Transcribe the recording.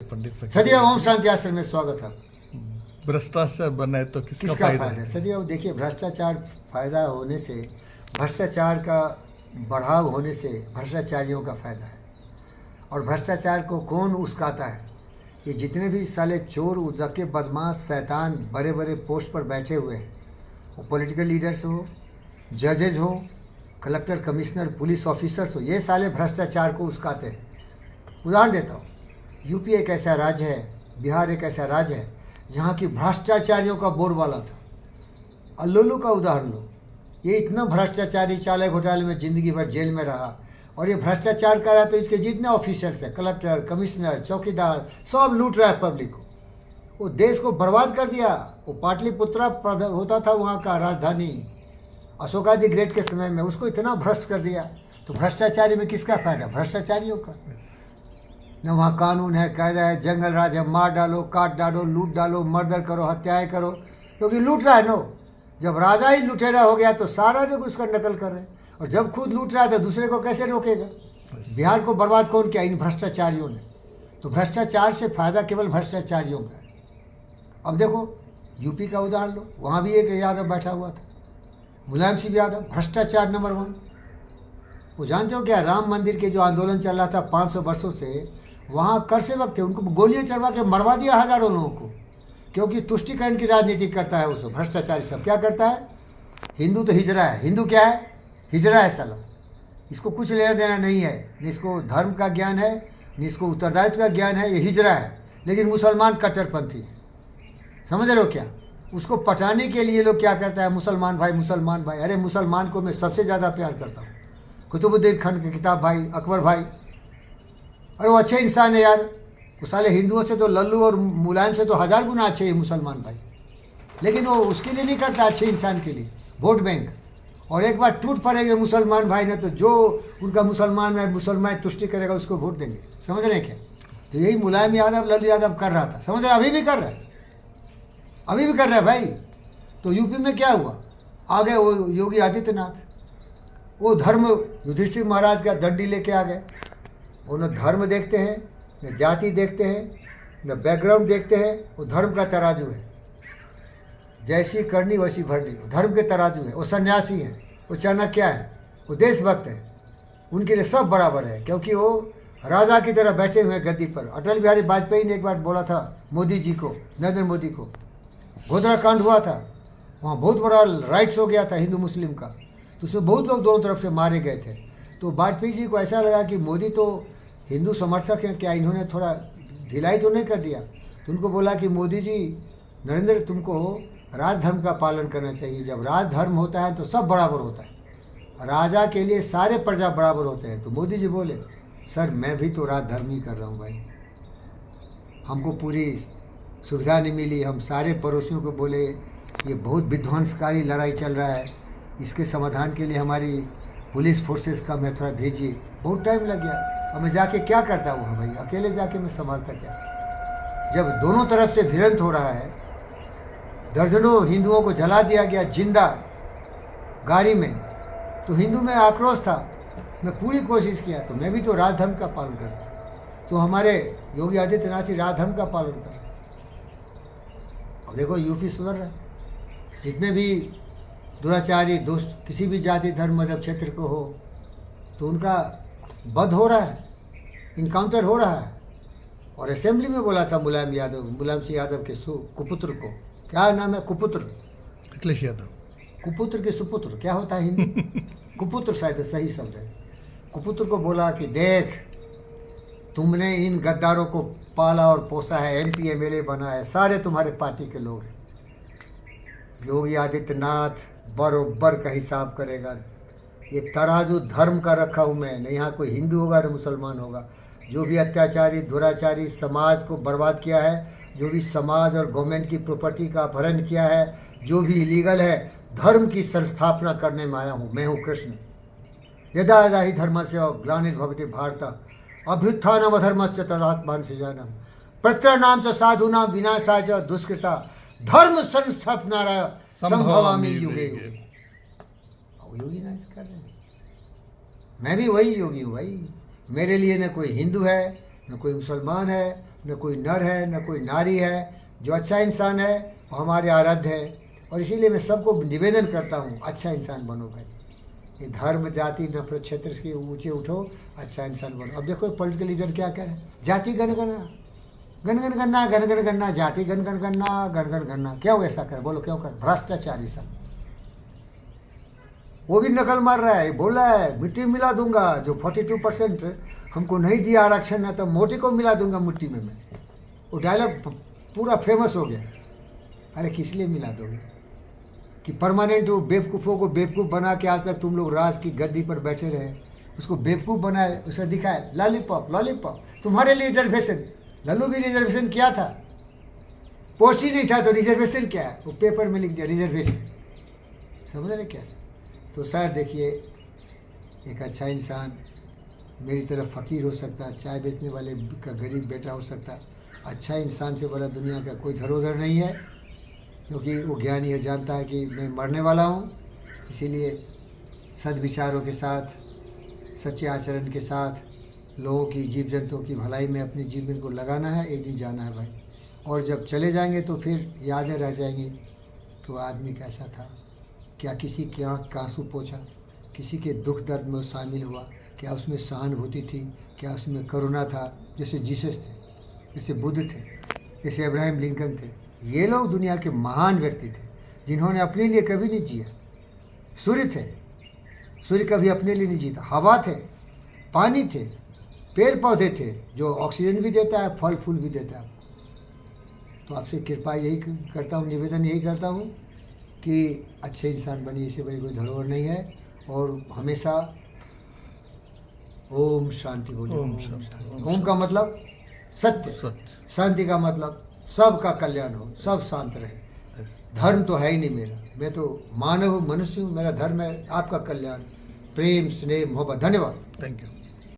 पंडित सदैव ओम शांति आश्रम में स्वागत है। भ्रष्टाचार बना है तो किसका फायदा फायदा है? सदैव देखिए, भ्रष्टाचार फायदा होने से, भ्रष्टाचार का बढ़ाव होने से भ्रष्टाचारियों का फायदा है। और भ्रष्टाचार को कौन उस्काता है? ये जितने भी साले चोर, उजके, बदमाश, शैतान बड़े बड़े पोस्ट पर बैठे हुए हैं, वो पॉलिटिकल लीडर्स हो, जजेज हो, कलेक्टर, कमिश्नर, पुलिस ऑफिसर्स हो, ये साले भ्रष्टाचार को उस्काते हैं। उदाहरण देता हूँ, यूपी एक ऐसा राज्य है, बिहार एक ऐसा राज्य है जहाँ की भ्रष्टाचारियों का बोलबाला था। अल्लूलू का उदाहरण लो, ये इतना भ्रष्टाचारी, चाले घोटाले में ज़िंदगी भर जेल में रहा, और ये भ्रष्टाचार कर रहा है तो इसके जितने ऑफिसर्स हैं, कलेक्टर, कमिश्नर, चौकीदार, सब लूट रहा है पब्लिक को। वो देश को बर्बाद कर दिया। वो पाटलिपुत्रा होता था वहाँ का राजधानी, अशोकादि ग्रेट के समय में, उसको इतना भ्रष्ट कर दिया। तो भ्रष्टाचारी में किसका फायदा? भ्रष्टाचारियों का। न वहाँ कानून है, कायदा है, जंगल राज है, मार डालो, काट डालो, लूट डालो, मर्डर करो, हत्याएं करो, क्योंकि लूट रहा है नो। जब राजा ही लुटेरा हो गया तो सारा लोग उसका नकल कर रहे हैं, और जब खुद लूट रहा है तो दूसरे को कैसे रोकेगा? बिहार को बर्बाद कौन किया? इन भ्रष्टाचारियों ने। तो भ्रष्टाचार से फायदा केवल भ्रष्टाचारियों का है। अब देखो, यूपी का उदाहरण लो, वहाँ भी एक यादव बैठा हुआ था, मुलायम सिंह यादव, भ्रष्टाचार नंबर 1। वो जानते हो क्या, राम मंदिर के जो आंदोलन चल रहा था 500 वर्षों से, वहाँ कर सेवक थे, उनको गोलियां चलवा के मरवा दिया हजारों लोगों को, क्योंकि तुष्टिकरण की राजनीति करता है उसको। भ्रष्टाचारी सब क्या करता है? हिंदू तो हिजरा है। हिंदू क्या है? हिजरा है साला। इसको कुछ लेना देना नहीं है, न इसको धर्म का ज्ञान है, न इसको उत्तरदायित्व का ज्ञान है। ये हिजरा है, लेकिन मुसलमान कट्टरपंथी है। समझ रहे हो क्या? उसको पटाने के लिए लोग क्या करता है? मुसलमान भाई, मुसलमान भाई। अरे मुसलमान को मैं सबसे ज़्यादा प्यार करता हूँ। कुतुबुद्दीन खंड की किताब भाई, अकबर भाई, अरे वो अच्छे इंसान है यार। वो साले हिंदुओं से तो, लल्लू और मुलायम से तो 1000 गुना अच्छे हैं मुसलमान भाई, लेकिन वो उसके लिए नहीं करता, अच्छे इंसान के लिए, वोट बैंक। और एक बार टूट पड़ेंगे मुसलमान भाई ने तो जो उनका मुसलमान है, मुसलमान तुष्टि करेगा उसको वोट देंगे। समझ रहे हैं क्या? तो यही मुलायम यादव, लल्लू यादव कर रहा था। समझ रहे? अभी भी कर रहा है, अभी भी कर रहा है भाई। तो यूपी में क्या हुआ? आ गए वो योगी आदित्यनाथ, वो धर्म, युधिष्ठिर महाराज का दंडी लेके आ गए। वो न धर्म देखते हैं, न जाति देखते हैं, न बैकग्राउंड देखते हैं। वो धर्म का तराजू है, जैसी करनी वैसी भरनी, वो धर्म के तराजू है। वो सन्यासी हैं, वो चाणक्य है, वो देशभक्त हैं। उनके लिए सब बराबर है, क्योंकि वो राजा की तरह बैठे हुए हैं गद्दी पर। अटल बिहारी वाजपेयी ने एक बार बोला था मोदी जी को, नरेंद्र मोदी को, गोधरा कांड हुआ था, वहाँ बहुत बड़ा राइट्स हो गया था हिंदू मुस्लिम का, तो उसमें बहुत लोग दोनों तरफ से मारे गए थे। तो वाजपेयी जी को ऐसा लगा कि मोदी तो हिंदू समर्थक हैं, क्या इन्होंने थोड़ा ढिलाई तो नहीं कर दिया? तो उनको बोला कि मोदी जी, नरेंद्र, तुमको राजधर्म का पालन करना चाहिए। जब राजधर्म होता है तो सब बराबर होता है, राजा के लिए सारे प्रजा बराबर होते हैं। तो मोदी जी बोले, सर मैं भी तो राजधर्म ही कर रहा हूँ भाई, हमको पूरी सुविधा नहीं मिली। हम सारे पड़ोसियों को बोले ये बहुत विध्वंसकारी लड़ाई चल रहा है, इसके समाधान के लिए हमारी पुलिस फोर्सेस का मैं थोड़ा भेजिए। बहुत टाइम लग गया। अब मैं जाके क्या करता हूँ भाई, अकेले जाके मैं संभालता क्या? जब दोनों तरफ से भिड़ंत हो रहा है, दर्जनों हिंदुओं को जला दिया गया जिंदा गाड़ी में, तो हिंदू में आक्रोश था। मैं पूरी कोशिश किया, तो मैं भी तो राजधर्म का पालन करता। तो हमारे योगी आदित्यनाथ जी राजधर्म का पालन कर रहे। अब देखो यूपी सुधर रहा है। जितने भी दुराचारी, दुष्ट, किसी भी जाति, धर्म, मजहब, क्षेत्र को हो, तो उनका वध हो रहा है, इनकाउंटर हो रहा है। और असेंबली में बोला था मुलायम यादव, मुलायम सिंह यादव के कुपुत्र को, क्या नाम है? कुपुत्र, अखिलेश यादव। कुपुत्र के सुपुत्र क्या होता है हिंदी? कुपुत्र शायद सही शब्द है। कुपुत्र को बोला कि देख, तुमने इन गद्दारों को पाला और पोसा है, MP MLA बना है, सारे तुम्हारे पार्टी के लोग हैं। योगी आदित्यनाथ बरोबर का हिसाब करेगा। ये तराजू धर्म का रखा हूँ मैं, नहीं यहाँ कोई हिंदू होगा न मुसलमान होगा। जो भी अत्याचारी, दुराचारी, समाज को बर्बाद किया है, जो भी समाज और गवर्नमेंट की प्रॉपर्टी का अपहरण किया है, जो भी इलीगल है, धर्म की संस्थापना करने में आया हूँ। मैं हूँ कृष्ण। यदा यदा ही धर्मस्य ग्लानिर्भवति भारत अभ्युत्थानम् अधर्मस्य तदात्मानं सृजाम्यहम् प्रत्ययानां च साधूनां विनाशाय च दुष्कृता धर्म संस्थापनाय संभवामि युगे युगे। योगी नाथ कर रहे हैं। मैं भी वही योगी हूँ भाई। मेरे लिए न कोई हिंदू है, न कोई मुसलमान है, न कोई नर है, न कोई नारी है। जो अच्छा इंसान है वो हमारे आराध्य है। और इसीलिए मैं सबको निवेदन करता हूँ, अच्छा इंसान बनो भाई। ये धर्म जाति नफरत क्षेत्र के ऊंचे उठो, अच्छा इंसान बनो। अब देखो पॉलिटिकल लीडर क्या कह रहे हैं, जाति गणगणना, गणगण गणना, गणगण गणना, जाति गणगण गणना, गणगण गणना। क्यों ऐसा कर, बोलो क्यों कर? भ्रष्टाचारी सब। वो भी नकल मार रहा है, बोला है मिट्टी मिला दूंगा, जो 42% हमको नहीं दिया आरक्षण ना, तो मोटी को मिला दूंगा मिट्टी में मैं। वो डायलॉग पूरा फेमस हो गया। अरे किस लिए मिला दोगे? कि परमानेंट वो बेवकूफ़ों को बेवकूफ़ बना के आज तक तुम लोग राज की गद्दी पर बैठे रहे, उसको बेवकूफ़ बनाए, उसे दिखाए लॉलीपॉप लॉलीपॉप। तुम्हारे लिए रिजर्वेशन, लल्लू भी रिजर्वेशन किया था, पोस्ट ही नहीं था तो रिजर्वेशन क्या है, वो पेपर में लिख दिया रिजर्वेशन। समझ रहे कैसे? तो सर देखिए, एक अच्छा इंसान मेरी तरफ फ़कीर हो सकता है, चाय बेचने वाले का गरीब बेटा हो सकता है। अच्छा इंसान से बड़ा दुनिया का कोई धरोहर नहीं है, क्योंकि वो ज्ञानी है, जानता है कि मैं मरने वाला हूँ। इसीलिए सद्विचारों के साथ, सच्चे आचरण के साथ लोगों की, जीव जंतुओं की भलाई में अपने जीवन को लगाना है। एक दिन जाना है भाई, और जब चले जाएंगे तो फिर यादें रह जाएंगी कि वो आदमी कैसा था, क्या किसी की आँख का आंसू पोंछा, किसी के दुख दर्द में शामिल हुआ, क्या उसमें सहानुभूति थी, क्या उसमें करुणा था। जैसे जीसस थे, जैसे बुद्ध थे, जैसे अब्राहम लिंकन थे। ये लोग दुनिया के महान व्यक्ति थे जिन्होंने अपने लिए कभी नहीं जिया। सूर्य थे, सूर्य कभी अपने लिए नहीं जीता। हवा थे, पानी थे, पेड़ पौधे थे जो ऑक्सीजन भी देता है, फल फूल भी देता है। तो आपसे कृपा यही करता हूँ, निवेदन यही करता हूँ कि अच्छे इंसान बनिए, इससे बड़ी कोई धरोहर नहीं है। और हमेशा ओम शांति बोलिए। ओम शांति। ओम का मतलब सत्य, सत्य। शांति का मतलब सबका कल्याण हो, सब शांत रहे। धर्म तो है ही नहीं मेरा, मैं तो मानव मनुष्य हूँ। मेरा धर्म है आपका कल्याण, प्रेम, स्नेह, मोहब्बत। धन्यवाद। Thank you.